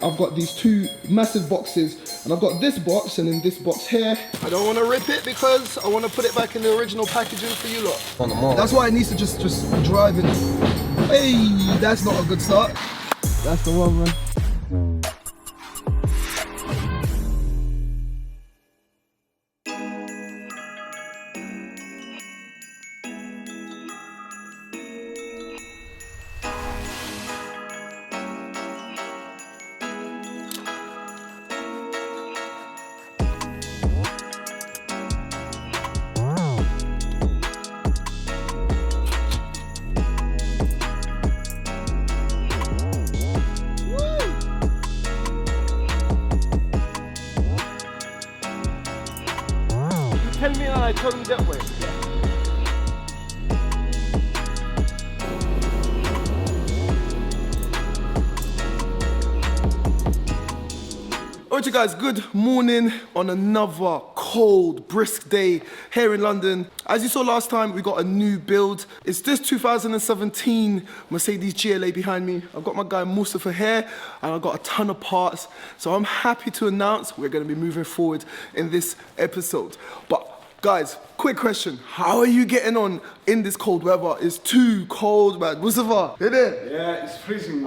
I've got these two massive boxes, and I've got this box and then this box here. I don't want to rip it because I want to put it back in the original packaging for you lot. That's why it needs to just drive in. Hey, that's not a good start. That's the one, man. Tell me and I turn that way. Alright you guys, good morning on another cold, brisk day here in London. As you saw last time, we got a new build. It's this 2017 Mercedes GLA behind me. I've got my guy Mustafa here, and I've got a ton of parts. So I'm happy to announce we're gonna be moving forward in this episode. But guys, quick question. How are you getting on in this cold weather? It's too cold, man. Mustafa, hit it? Yeah, it's freezing.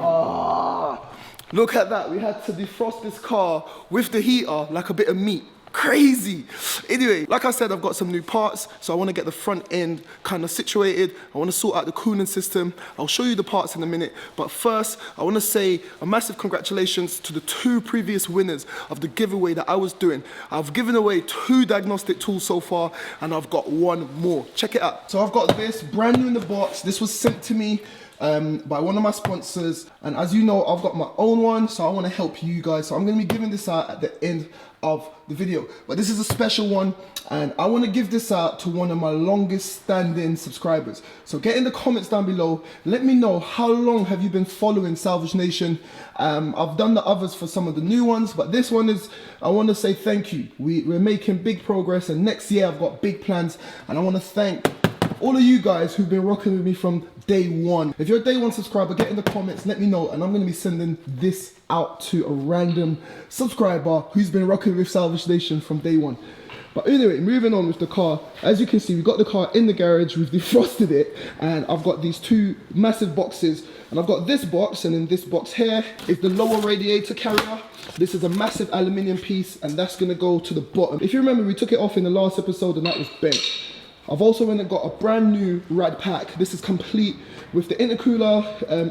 Look at that. We had to defrost this car with the heater like a bit of meat. Crazy. Anyway, like I said, I've got some new parts, so I want to get the front end kind of situated. I want to sort out the cooling system. I'll show you the parts in a minute, but first, I want to say a massive congratulations to the two previous winners of the giveaway that I was doing. I've given away 2 diagnostic tools so far, and I've got 1 more. Check it out. So I've got this brand new in the box. This was sent to me by one of my sponsors, and as you know, I've got my own one, so I want to help you guys. So I'm going to be giving this out at the end of the video, but this is a special one, and I want to give this out to one of my longest standing subscribers. So get in the comments down below, let me know how long have you been following Salvage Nation. I've done the others for some of the new ones, but this one is, I want to say thank you. We're making big progress, and next year I've got big plans, and I want to thank all of you guys who've been rocking with me from day one. If you're a day one subscriber, get in the comments, let me know, and I'm going to be sending this out to a random subscriber who's been rocking with Salvage Nation from day one. But anyway, moving on with the car. As you can see, we've got the car in the garage, we've defrosted it, and I've got these 2 massive boxes, and I've got this box, and in this box here is the lower radiator carrier. This is a massive aluminium piece, and that's going to go to the bottom. If you remember, we took it off in the last episode and that was bent. I've also went and got a brand new rad pack. This is complete with the intercooler,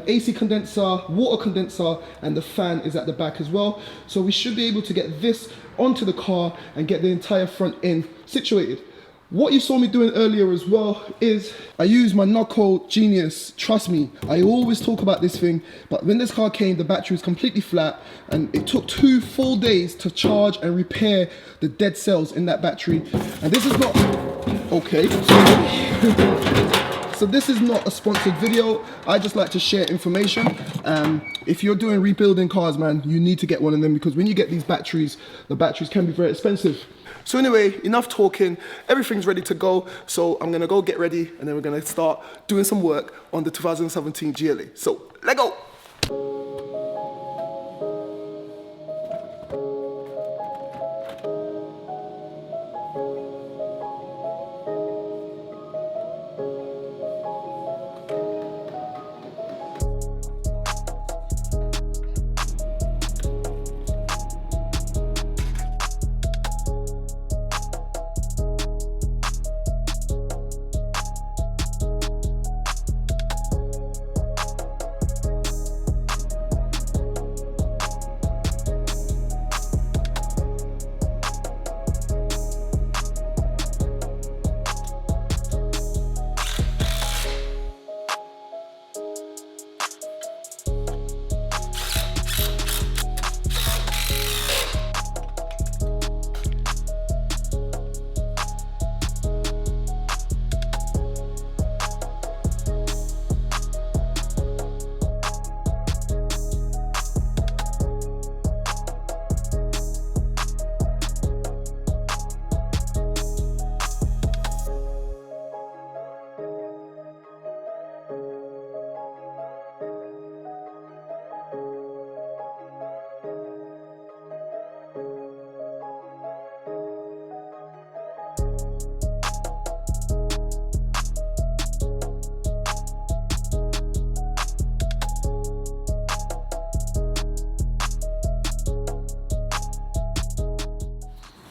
AC condenser, water condenser, and the fan is at the back as well. So we should be able to get this onto the car and get the entire front end situated. What you saw me doing earlier as well is I use my Knuckle Genius. Trust me, I always talk about this thing, but when this car came, the battery was completely flat, and it took 2 full days to charge and repair the dead cells in that battery. And this is not, okay, so this is not a sponsored video. I just like to share information. If you're doing rebuilding cars, man, you need to get one of them, because when you get these batteries, the batteries can be very expensive. So anyway, enough talking, everything's ready to go. So I'm gonna go get ready, and then we're gonna start doing some work on the 2017 GLA. So let's go.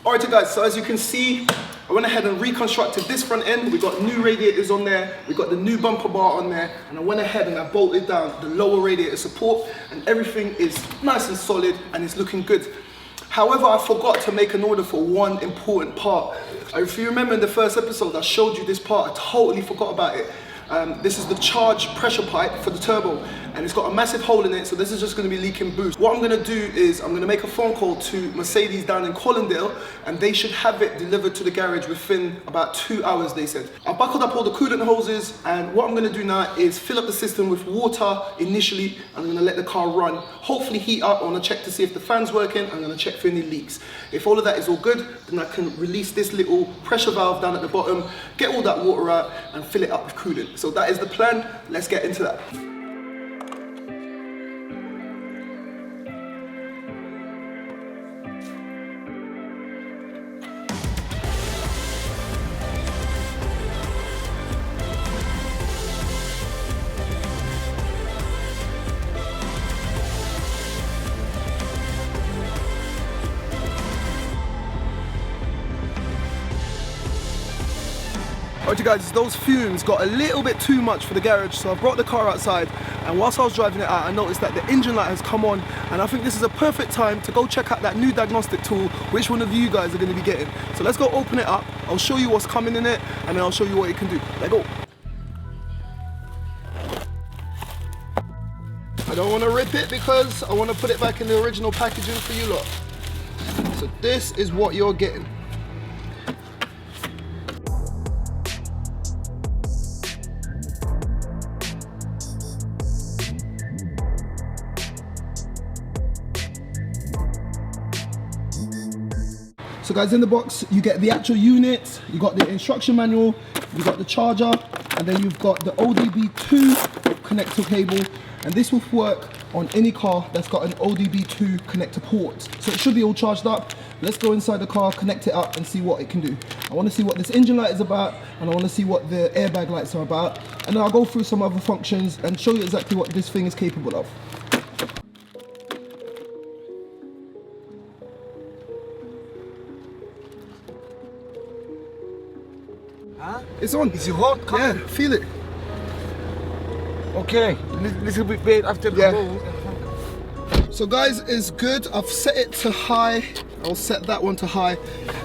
Alright guys, so as you can see, I went ahead and reconstructed this front end. We got new radiators on there, we got the new bumper bar on there, and I went ahead and I bolted down the lower radiator support, and everything is nice and solid and it's looking good. However, I forgot to make an order for one important part. If you remember in the first episode, I showed you this part, I totally forgot about it. This is the charge pressure pipe for the turbo, and it's got a massive hole in it, so this is just going to be leaking boost. What I'm going to do is I'm going to make a phone call to Mercedes down in Collindale, and they should have it delivered to the garage within about 2 hours, they said. I buckled up all the coolant hoses, and what I'm going to do now is fill up the system with water initially. I'm going to let the car run, hopefully heat up. I want to check to see if the fan's working. I'm going to check for any leaks. If all of that is all good, then I can release this little pressure valve down at the bottom, get all that water out, and fill it up with coolant. So that is the plan. Let's get into that. Alright guys, those fumes got a little bit too much for the garage, so I brought the car outside, and whilst I was driving it out, I noticed that the engine light has come on, and I think this is a perfect time to go check out that new diagnostic tool, which one of you guys are going to be getting. So let's go open it up, I'll show you what's coming in it, and then I'll show you what it can do. Let's go. I don't want to rip it because I want to put it back in the original packaging for you lot. So this is what you're getting. So guys, in the box you get the actual unit, you got the instruction manual, you got the charger, and then you've got the ODB2 connector cable, and this will work on any car that's got an ODB2 connector port. So it should be all charged up. Let's go inside the car, connect it up, and see what it can do. I want to see what this engine light is about, and I want to see what the airbag lights are about, and then I'll go through some other functions and show you exactly what this thing is capable of. It's on. Is it hot? Yeah, feel it. Okay, little bit wait after the move. So guys, it's good. I've set it to high. I'll set that one to high,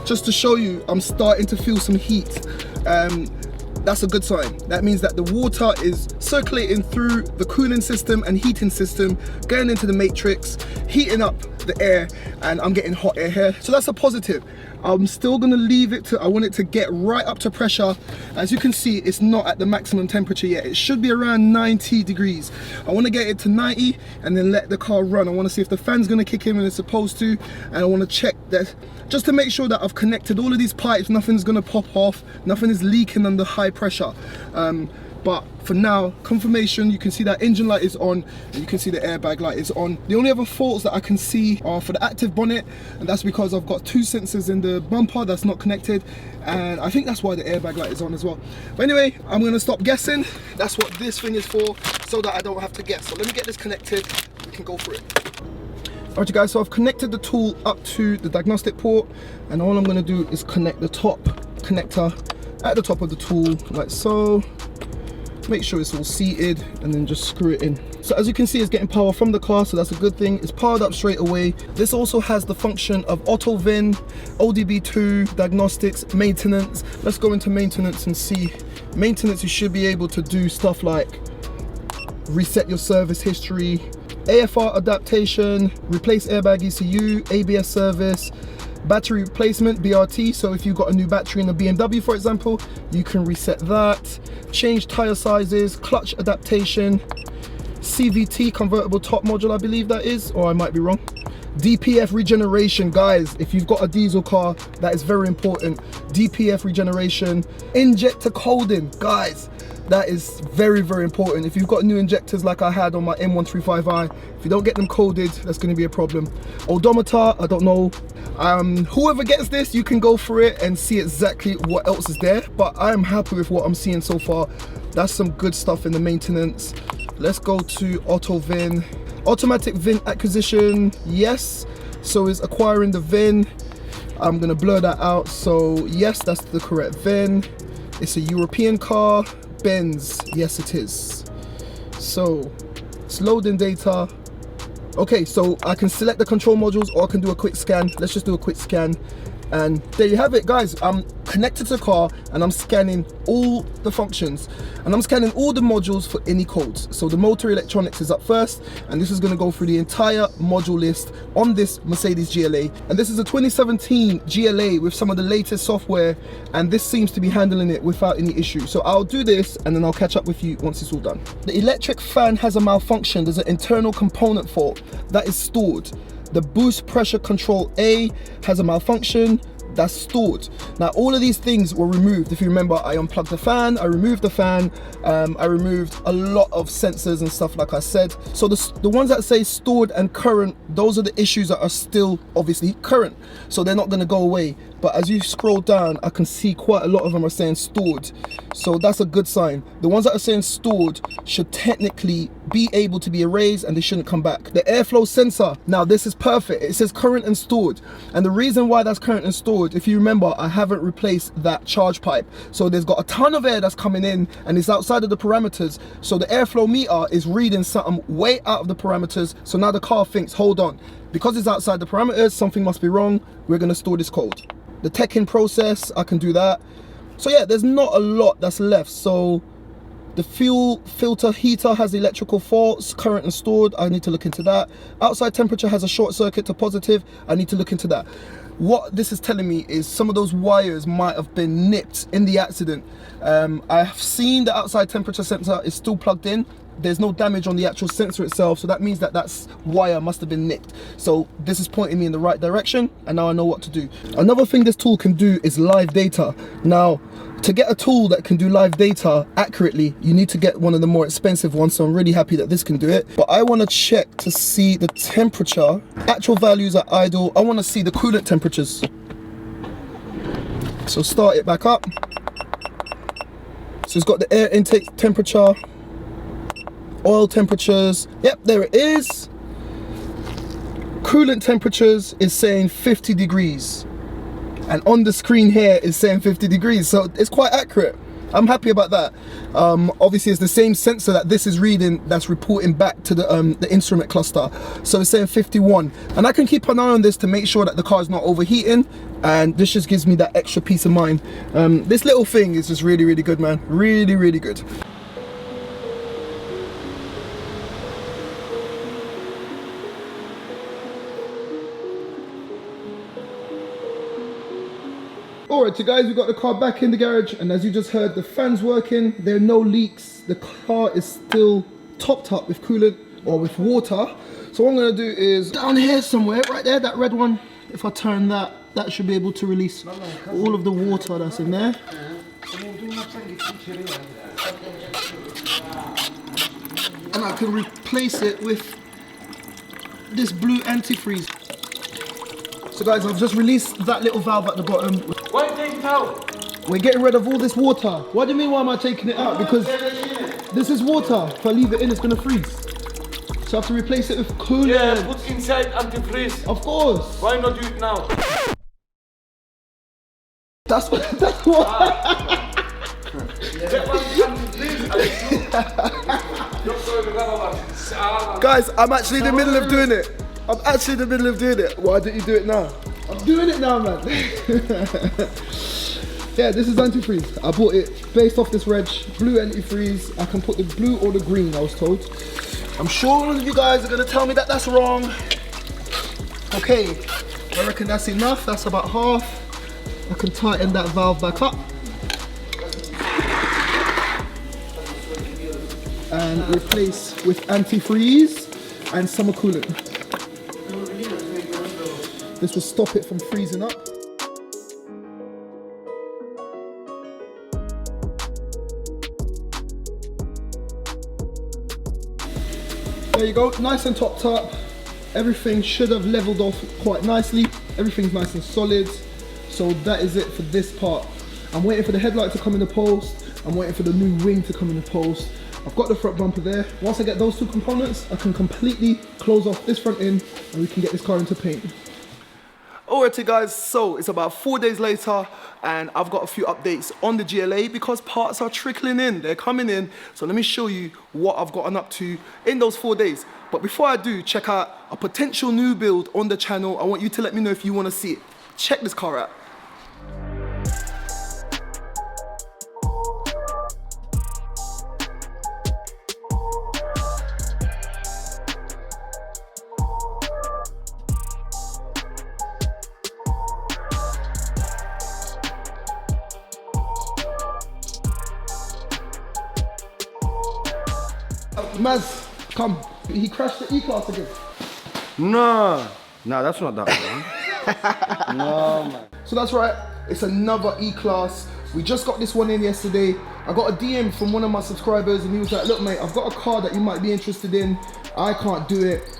just to show you I'm starting to feel some heat. That's a good sign. That means that the water is circulating through the cooling system and heating system, going into the matrix, heating up the air, and I'm getting hot air here. So that's a positive. I'm still gonna leave it to, I want it to get right up to pressure. As you can see, it's not at the maximum temperature yet. It should be around 90 degrees. I wanna get it to 90 and then let the car run. I wanna see if the fan's gonna kick in when it's supposed to, and I wanna check that, just to make sure that I've connected all of these pipes, nothing's gonna pop off, nothing is leaking under high pressure. But for now, confirmation, you can see that engine light is on, and you can see the airbag light is on. The only other faults that I can see are for the active bonnet, and that's because I've got two sensors in the bumper that's not connected, and I think that's why the airbag light is on as well. But anyway, I'm gonna stop guessing. That's what this thing is for, so that I don't have to guess. So let me get this connected, we can go for it. Alright guys, so I've connected the tool up to the diagnostic port, and all I'm gonna do is connect the top connector at the top of the tool, like so. Make sure it's all seated, and then just screw it in. So as you can see, it's getting power from the car, so that's a good thing. It's powered up straight away. This also has the function of auto VIN, ODB2, diagnostics, maintenance. Let's go into maintenance and see. Maintenance, you should be able to do stuff like reset your service history, AFR adaptation, replace airbag ECU, ABS service, battery replacement, BRT, so if you've got a new battery in a BMW, for example, you can reset that. Change tire sizes, clutch adaptation, CVT, convertible top module, I believe that is, or I might be wrong. DPF regeneration, guys, if you've got a diesel car, that is very important. DPF regeneration, injector coding, guys, that is very, very important. If you've got new injectors like I had on my M140i, if you don't get them coded, that's going to be a problem. Odometer, I don't know. Whoever gets this, you can go for it and see exactly what else is there, but I am happy with what I'm seeing so far. That's some good stuff in the maintenance. Let's go to auto VIN. Automatic VIN acquisition, yes. So is acquiring the VIN. I'm gonna blur that out. So yes, that's the correct VIN. It's a European car, Benz, yes it is. So it's loading data. Okay, so I can select the control modules or I can do a quick scan. Let's just do a quick scan. And there you have it, guys. I'm connected to the car and I'm scanning all the functions and I'm scanning all the modules for any codes. So the motor electronics is up first, and this is going to go through the entire module list on this Mercedes GLA. And this is a 2017 GLA with some of the latest software, and this seems to be handling it without any issue. So I'll do this and then I'll catch up with you once it's all done. The electric fan has a malfunction. There's an internal component fault that is stored. The boost pressure control A has a malfunction that's stored. Now all of these things were removed. If you remember, I unplugged the fan, I removed the fan, I removed a lot of sensors and stuff like I said. So the ones that say stored and current, those are the issues that are still obviously current. So they're not gonna go away. But as you scroll down, I can see quite a lot of them are saying stored. So that's a good sign. The ones that are saying stored should technically be able to be erased and they shouldn't come back. The airflow sensor, now this is perfect. It says current and stored. And the reason why that's current and stored, if you remember, I haven't replaced that charge pipe. So there's got a ton of air that's coming in and it's outside of the parameters. So the airflow meter is reading something way out of the parameters. So now the car thinks, hold on, because it's outside the parameters, something must be wrong. We're gonna store this code. The tech-in process, I can do that. So yeah, there's not a lot that's left. So the fuel filter heater has electrical faults, current and stored. I need to look into that. Outside temperature has a short circuit to positive. I need to look into that. What this is telling me is some of those wires might have been nipped in the accident. I have seen the outside temperature sensor is still plugged in. There's no damage on the actual sensor itself, so that means that that's wire must have been nicked. So this is pointing me in the right direction, and now I know what to do. Another thing this tool can do is live data. Now, to get a tool that can do live data accurately, you need to get one of the more expensive ones, so I'm really happy that this can do it. But I want to check to see the temperature, actual values at idle. I want to see the coolant temperatures. So start it back up. So it's got the air intake temperature, oil temperatures, yep, there it is. Coolant temperatures is saying 50 degrees. And on the screen here is saying 50 degrees, so it's quite accurate. I'm happy about that. Obviously it's the same sensor that this is reading that's reporting back to the instrument cluster. So it's saying 51. And I can keep an eye on this to make sure that the car is not overheating, and this just gives me that extra peace of mind. This little thing is just really, really good, man. Really, really good. Alright, so guys, we got the car back in the garage, and as you just heard, the fan's working, there are no leaks, the car is still topped up with coolant or with water. So what I'm going to do is down here somewhere, right there, that red one, if I turn that, that should be able to release all of the water that's in there. And I can replace it with this blue antifreeze. So guys, I've just released that little valve at the bottom. Why take it out? We're getting rid of all this water. What do you mean, why am I taking it out? Because this is water. If I leave it in, it's gonna freeze. So I have to replace it with coolant. Yeah, put inside antifreeze. Of course. Why not do it now? That's what. Guys, I'm actually in the middle of doing it. I'm actually in the middle of doing it. Why didn't you do it now? I'm doing it now, man. Yeah, this is antifreeze. I bought it based off this reg, blue antifreeze. I can put the blue or the green, I was told. I'm sure all of you guys are gonna tell me that that's wrong. Okay, I reckon that's enough. That's about half. I can tighten that valve back up. And replace with antifreeze and summer coolant. This will stop it from freezing up. There you go, nice and topped up. Everything should have leveled off quite nicely. Everything's nice and solid. So that is it for this part. I'm waiting for the headlight to come in the post. I'm waiting for the new wing to come in the post. I've got the front bumper there. Once I get those two components, I can completely close off this front end and we can get this car into paint. Alrighty guys, so it's about 4 days later and I've got a few updates on the GLA because parts are trickling in, they're coming in. So let me show you what I've gotten up to in those 4 days. But before I do, check out a potential new build on the channel. I want you to let me know if you want to see it. Check this car out. Maz, come. He crashed the E-Class again. No, that's not that one. No, man. So that's right, it's another E-Class. We just got this one in yesterday. I got a DM from one of my subscribers and he was like, look mate, I've got a car that you might be interested in. I can't do it.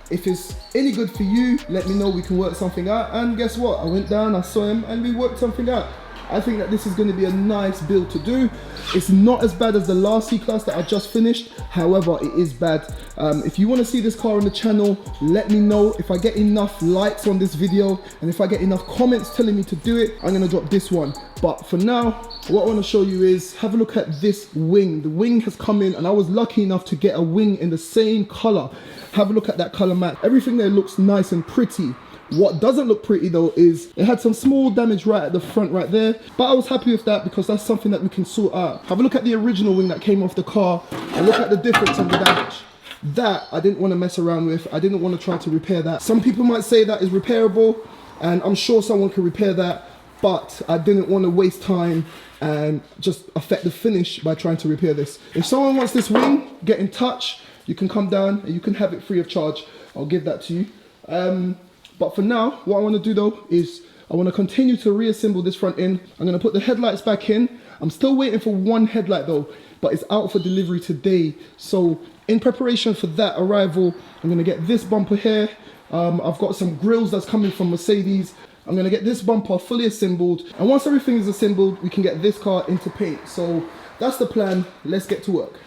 If it's any good for you, let me know, we can work something out. And guess what? I went down, I saw him and we worked something out. I think that this is going to be a nice build to do. It's not as bad as the last C-Class that I just finished. However, it is bad. If you want to see this car on the channel, let me know. If I get enough likes on this video and if I get enough comments telling me to do it, I'm going to drop this one. But for now, what I want to show you is have a look at this wing. The wing has come in and I was lucky enough to get a wing in the same color. Have a look at that color match. Everything there looks nice and pretty. What doesn't look pretty though is it had some small damage right at the front right there, but I was happy with that because that's something that we can sort out. Have a look at the original wing that came off the car and look at the difference of the damage. That I didn't want to mess around with. I didn't want to try to repair that. Some people might say that is repairable and I'm sure someone can repair that, but I didn't want to waste time and just affect the finish by trying to repair this. If someone wants this wing, get in touch. You can come down and you can have it free of charge. I'll give that to you. But for now, what I want to do though is I want to continue to reassemble this front end. I'm going to put the headlights back in. I'm still waiting for one headlight though, but it's out for delivery today. So in preparation for that arrival, I'm going to get this bumper here. I've got some grills that's coming from Mercedes. I'm going to get this bumper fully assembled. And once everything is assembled, we can get this car into paint. So that's the plan. Let's get to work.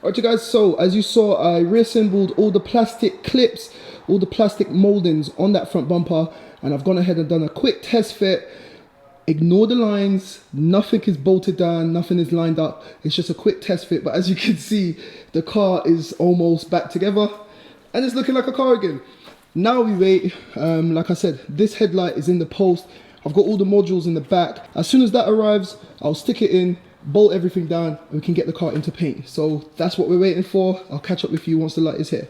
Alright you guys, so as you saw, I reassembled all the plastic clips, all the plastic moldings on that front bumper, and I've gone ahead and done a quick test fit. Ignore the lines, nothing is bolted down, nothing is lined up, it's just a quick test fit. But as you can see, the car is almost back together and it's looking like a car again. Now we wait. Like I said, this headlight is in the post. I've got all the modules in the back. As soon as that arrives, I'll stick it in, bolt everything down, and we can get the car into paint. So that's what we're waiting for. I'll catch up with you once the light is here.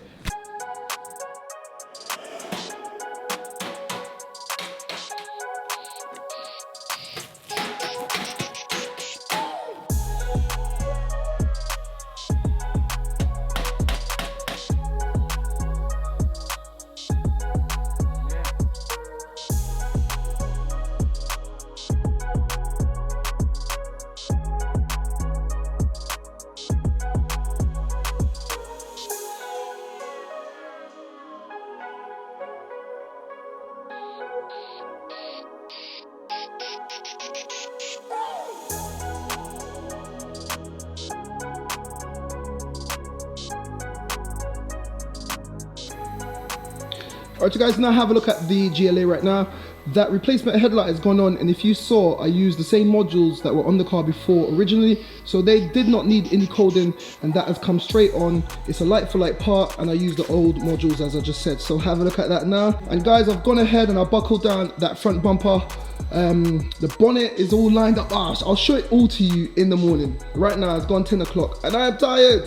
Alright you guys, now have a look at the GLA right now. that replacement headlight has gone on, and if you saw, I used the same modules that were on the car before originally, so they did not need any coding, and that has come straight on. It's a like for like part, and I used the old modules as I just said. So have a look at that now. And guys, I've gone ahead and I buckled down that front bumper. The bonnet is all lined up. I'll show it all to you in the morning. Right now it's gone 10 o'clock and I am tired.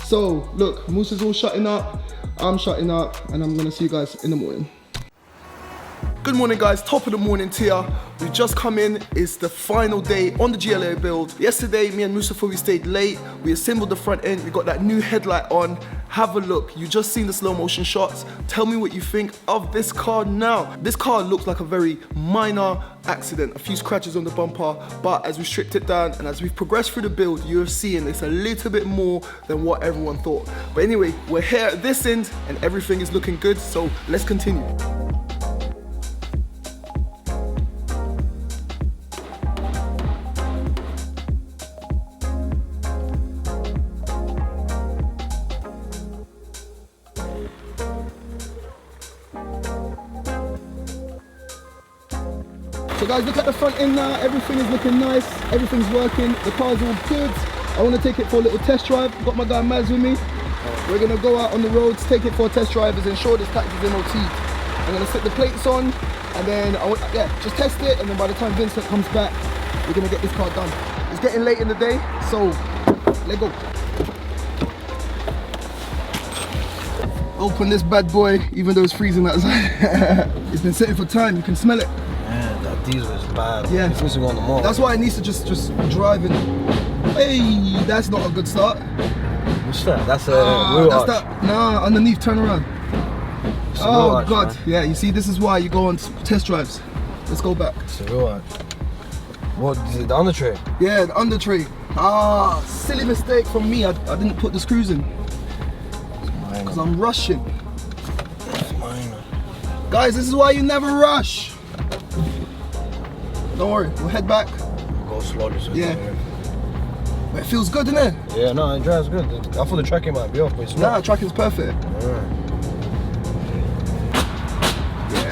So look, Musa's all shutting up, I'm shutting up, and I'm gonna see you guys in the morning. Good morning guys, top of the morning to ya. We've just come in, it's the final day on the GLA build. Yesterday, me and Mustafa, we stayed late. We assembled the front end, we got that new headlight on. Have a look, you just seen the slow motion shots. Tell me what you think of this car now. This car looks like a very minor accident, a few scratches on the bumper, but as we stripped it down and as we've progressed through the build, you have seen it's a little bit more than what everyone thought. But anyway, we're here at this end and everything is looking good, so let's continue. So guys, look at the front end now, everything is looking nice, everything's working, the car's all good. I want to take it for a little test drive, got my guy Maz with me. We're going to go out on the roads, take it for a test drive, as ensure this tax is MOT. I'm going to set the plates on, and then, just test it, and then by the time Vincent comes back, we're going to get this car done. It's getting late in the day, so let's go. Open this bad boy, even though it's freezing outside. It's been sitting for time, you can smell it. Diesel is bad. Yeah. It's missing on the mall. That's why it needs to just drive in. Hey, that's not a good start. What's that? That's a wheel arch. That. Nah, underneath, turn around. Oh arch, God. Man. Yeah, you see, this is why you go on test drives. Let's go back. It's a wheel arch. What is it? The under tray? Yeah, the under tray. Silly mistake from me. I didn't put the screws in. Because I'm rushing. It's minor. Guys, this is why you never rush. Don't worry, we'll head back. Go slowly. So yeah. But it feels good, doesn't it? Yeah, no, it drives good. I thought the tracking might be off, but it's not. Nah, tracking's perfect. Yeah.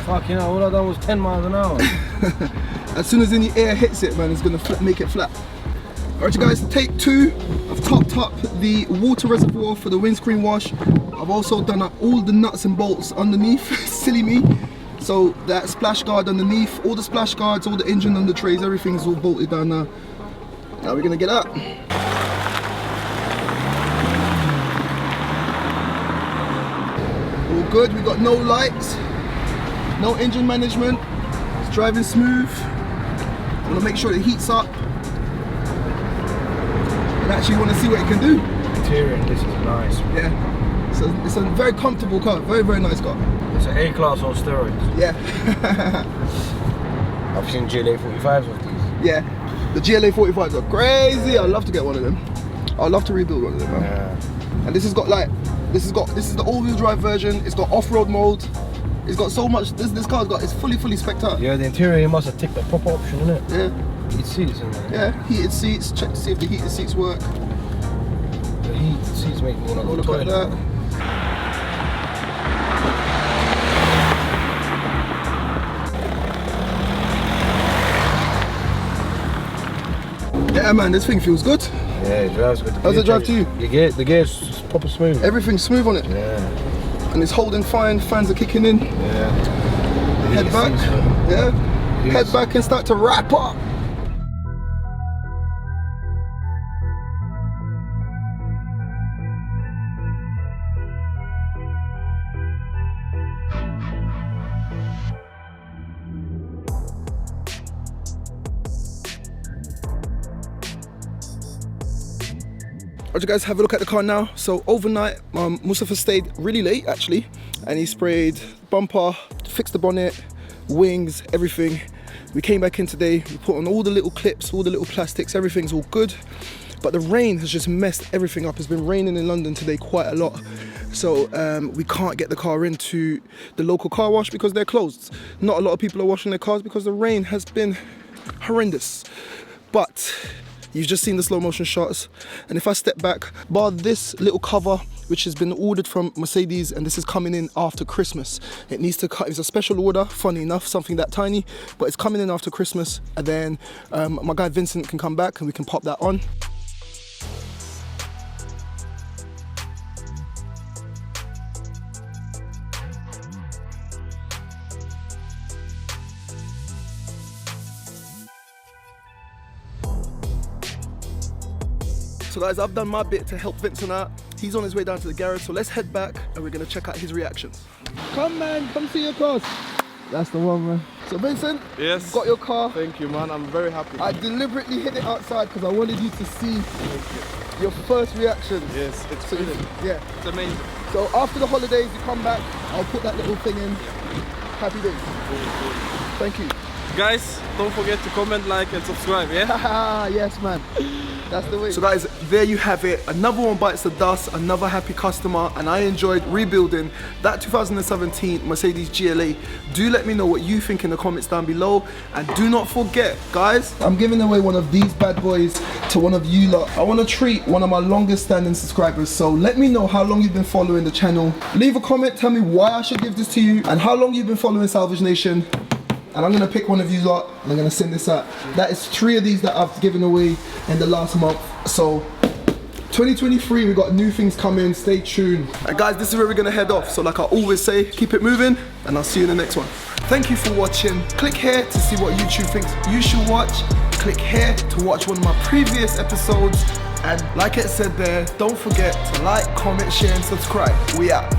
Fucking hell, all I done was 10 miles an hour. As soon as any air hits it, man, it's gonna make it flat. Alright, you guys, take 2. I've topped up the water reservoir for the windscreen wash. I've also done up all the nuts and bolts underneath. Silly me. So that splash guard underneath, all the splash guards, all the engine under trays, everything's all bolted down now. Now we're gonna get out. All good, we got no lights, no engine management. It's driving smooth. I wanna make sure it heats up. And actually wanna see what it can do. Interior, this is nice. Yeah, so it's a very comfortable car, very, very nice car. It's an A-class on steroids. Yeah. I've seen GLA 45s of these. Yeah, the GLA 45s are crazy. I'd love to get one of them. I'd love to rebuild one of them, man. Yeah. And this has got like, this is the all-wheel drive version. It's got off-road mode. It's got so much. This car's got. It's fully spec'd out. Yeah, the interior you must have ticked the proper option, innit? Yeah. Heated seats in there. Yeah, heated seats. Check to see if the heated seats work. The heated seats make me want to go to the toilet. Look at that. Yeah, man, this thing feels good. Yeah, it drives good. How's it drive to you? The gear's proper smooth. Everything's smooth on it. Yeah. And it's holding fine, fans are kicking in. Yeah. Head back. Yeah. Head back and start to wrap up. Alright, you guys, have a look at the car now. So overnight, Mustafa stayed really late actually, and he sprayed bumper, fixed the bonnet, wings, everything. We came back in today, we put on all the little clips, all the little plastics, everything's all good. But the rain has just messed everything up. It's been raining in London today quite a lot. So we can't get the car into the local car wash because they're closed. Not a lot of people are washing their cars because the rain has been horrendous. But You've just seen the slow motion shots. And if I step back, bar this little cover, which has been ordered from Mercedes, and this is coming in after Christmas. It needs to cut, it's a special order, funny enough, something that tiny, but it's coming in after Christmas. And then my guy Vincent can come back and we can pop that on. So guys, I've done my bit to help Vincent out. He's on his way down to the garage, so let's head back and we're gonna check out his reactions. Come man, come see your cars. That's the one, man. So Vincent, yes, got your car. Thank you, man. I'm very happy. I deliberately hid it outside because I wanted you to see your first reaction. Yes, it's feeling. Yeah. It's amazing. So after the holidays, you come back, I'll put that little thing in. Happy days. Thank you. Guys, don't forget to comment, like, and subscribe, yeah? Yes, man. That's the way. So guys, there you have it. Another one bites the dust, another happy customer, and I enjoyed rebuilding that 2017 Mercedes GLA. Do let me know what you think in the comments down below. And do not forget, guys, I'm giving away one of these bad boys to one of you lot. I want to treat one of my longest standing subscribers. So let me know how long you've been following the channel. Leave a comment, tell me why I should give this to you and how long you've been following Salvage Nation. And I'm gonna pick one of you lot and I'm gonna send this out. That is 3 of these that I've given away in the last month. So 2023, we got new things coming, stay tuned. And guys, this is where we're gonna head off. So like I always say, keep it moving and I'll see you in the next one. Thank you for watching. Click here to see what YouTube thinks you should watch. Click here to watch one of my previous episodes. And like it said there, don't forget to like, comment, share and subscribe. We out.